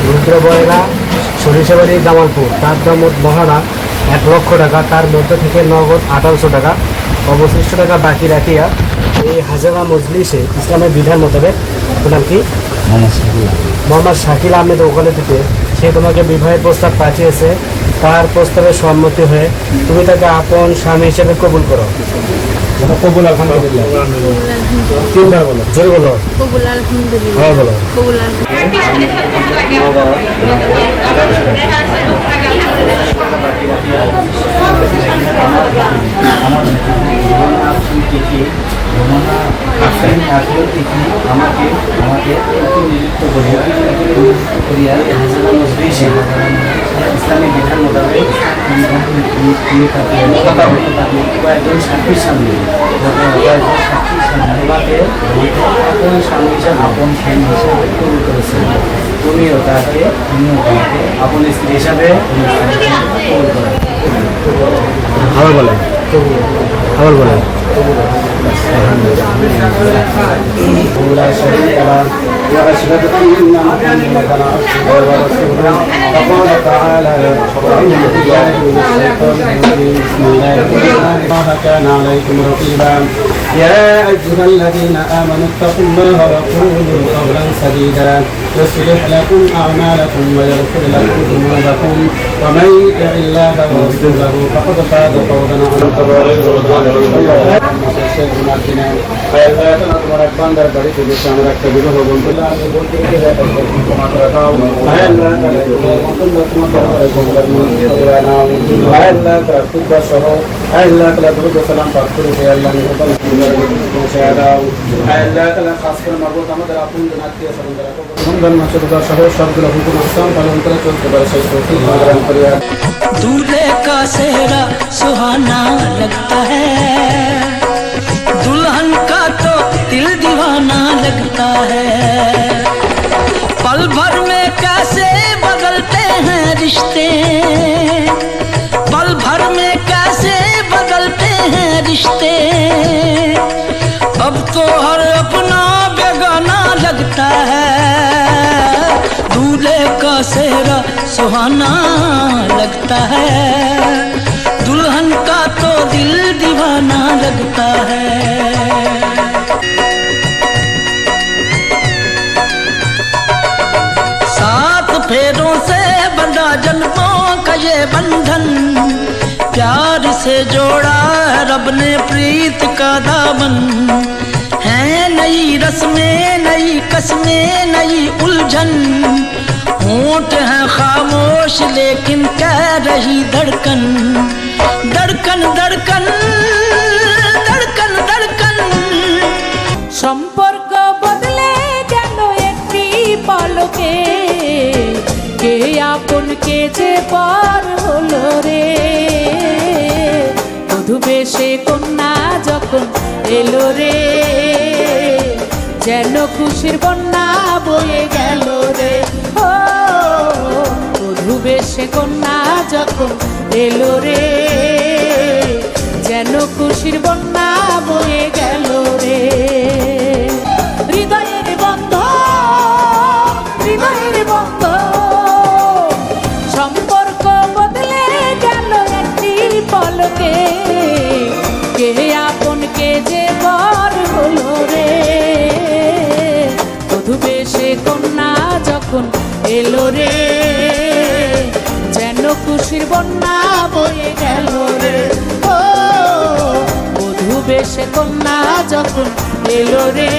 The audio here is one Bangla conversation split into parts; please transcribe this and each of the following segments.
রুদ্র বয়রা সরিষাবাড়ি জামালপুর, তার দাম মহানা 1,00,000 টাকা, তার মধ্যে থেকে নগদ 1800 টাকা, অবশিষ্ট টাকা বাকি রাখিয়া এই হাজারা মজলিসে ইসলামের বিধান মোতাবেক নাম কি মোহাম্মদ শাকিল আহমেদ ওখানে থেকে সে তোমাকে বিবাহের প্রস্তাব পাঠিয়েছে। তার প্রস্তাবে সম্মতি হয়ে তুমি তাকে আপন স্বামী হিসেবে কবুল করো। কবুল আলহামদুলিল্লাহ। তিনবার বলো, জোরে বলো। কবুল আলহামদুলিল্লাহ। হ্যাঁ বলো। কবুল আমাকে প্রতিনিধিত্ব করিয়া ইসলামী বিধান মোতাবেক কয়েকজন সাক্ষীর সামনে আমাকে আপন স্বামী হিসাবে আপন স্বামী হিসাবে কবুল করেছেন। তুমিও তাকে আপন স্ত্রী হিসাবে কবুল করো। আবার বলেন, আবার বলেন। وأشهد أن محمدا عبده ورسوله فقال تعالى أعوذ بالله من الشيطان الرجيم بسم الله الرحمن الرحيم الله كان عليكم رقيبا يا أيها الذين آمنوا اتقوا الله وقولوا قولا سديدا يصلح لكم أعمالكم ويغفر لكم ذنوبكم ومن يطع الله ورسوله فقد فاز فوزا عظيما তোমার এক বান্দার বাড়িতে বসে আমরা একটা বিবাহ বন্ধুরা আমি বলতে গেলে ক্ষমা করে দাও। সালাম পাঠ করে আমাদের আপন আত্মীয় স্বজন সহ সবগুলো হুকুম আসলাম পালন করে চলতে পারে সেই সমাধান করিয়া। दूल्हे का सेहरा सुहाना लगता है, दुल्हन का तो दिल दीवाना लगता है। पल भर में कैसे बदलते हैं रिश्ते, पल भर में कैसे बदलते हैं रिश्ते। अब तो हर अपना बेगाना लगता है, दूल्हे का सेहरा सुहाना लगता है, दुल्हन का तो दिल दीवाना लगता है। सात फेरों से बंधा जन्मों का ये बंधन, प्यार से जोड़ा है रब ने प्रीत का दामन। है नई रस्में, नई कस्में, नई उलझन, होंठ है खामोश लेकिन कह रही धड़कन, धड़कन धड़कन धड़कन धड़कन। সম্পর্ক বদলে যেন একটি পলকে, কে আপন কে যে পর হলো রে। বধূ বেশে কন্যা যখন এলো রে, যেন খুশির বন্যা বয়ে গেল রে। ও বধূ বেশে কন্যা যখন এলো রে, যেন খুশির বন্যা বয়ে গেল রে। হৃদয়ের বন্ধ, হৃদয়ের বন্ধ, সম্পর্ক বদলে গেল একটি পলকে, কে আপন কে যে পর হলো রে। বধূ বেশে কন্যা যখন এলো রে, যেন খুশির বন্যা বয়ে গেল রে। ও বধূ বেশে কন্যা যখন এলো রে,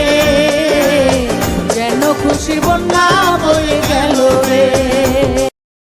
যেন খুশির বন্যা বয়ে গেল রে।